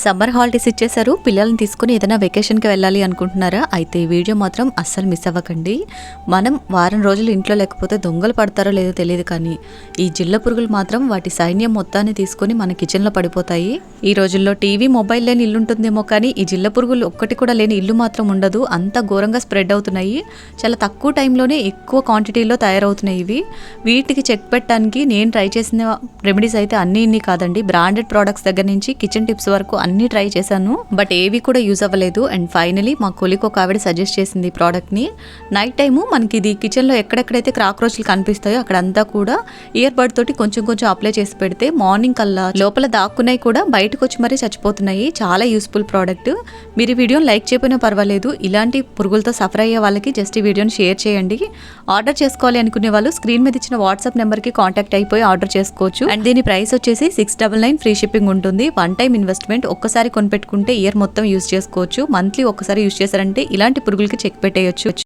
Summer holidays ఇచ్చేసారు. పిల్లల్ని తీసుకుని ఏదైనా వెకేషన్కి వెళ్ళాలి అనుకుంటున్నారా? అయితే ఈ వీడియో మాత్రం అస్సలు మిస్ అవ్వకండి. మనం వారం రోజులు ఇంట్లో లేకపోతే దొంగలు పడతారో లేదో తెలియదు, కానీ ఈ జిల్ల పురుగులు మాత్రం వాటి సైన్యం మొత్తాన్ని తీసుకొని మన కిచెన్లో పడిపోతాయి. ఈ రోజుల్లో టీవీ, మొబైల్ లేని ఇల్లు ఉంటుందేమో, కానీ ఈ జిల్ల పురుగులు ఒక్కటి కూడా లేని ఇల్లు మాత్రం ఉండదు. అంత ఘోరంగా స్ప్రెడ్ అవుతున్నాయి. చాలా తక్కువ టైంలోనే ఎక్కువ క్వాంటిటీలో తయారవుతున్నాయి ఇవి. వీటికి చెక్ పెట్టడానికి నేను ట్రై చేసిన రెమెడీస్ అయితే ఇన్ని కాదండి. బ్రాండెడ్ ప్రోడక్ట్స్ దగ్గర నుంచి కిచెన్ టిప్స్ వరకు అన్ని ట్రై చేశాను, బట్ ఏవి కూడా యూజ్ అవ్వలేదు. అండ్ ఫైనలీ మా కొలికి ఒక ఆవిడ సజెస్ట్ చేసింది ఈ ప్రోడక్ట్ ని. నైట్ టైము మనకి ఇది కిచెన్ లో ఎక్కడెక్కడైతే క్రాక్రోచ్లు కనిపిస్తాయో అక్కడంతా కూడా ఇయర్ బడ్ తోటి కొంచెం కొంచెం అప్లై చేసి పెడితే మార్నింగ్ కల్లా లోపల దాక్కున్నాయి కూడా బయటకు వచ్చి మరీ చచ్చిపోతున్నాయి. చాలా యూస్ఫుల్ ప్రోడక్ట్. మీరు ఈ వీడియోని లైక్ చేయకపోయినా పర్వాలేదు. ఇలాంటి పురుగులతో సఫర్ అయ్యే వాళ్ళకి జస్ట్ ఈ వీడియోని షేర్ చేయండి. ఆర్డర్ చేసుకోవాలి అనుకునే వాళ్ళు స్క్రీన్ మీద ఇచ్చిన వాట్సాప్ నెంబర్ కి కాంటాక్ట్ అయిపోయి ఆర్డర్ చేసుకోవచ్చు. అండ్ దీని ప్రైస్ వచ్చేసి 699 ఫ్రీ షిప్పింగ్ ఉంటుంది. One time investment. ఒక్కసారి కొనిపెట్టుకుంటే ఇయర్ మొత్తం యూజ్ చేసుకోవచ్చు. మంత్లీ ఒక్కసారి యూజ్ చేశారంటే ఇలాంటి పురుగులకి చెక్ పెట్టేయచ్చు.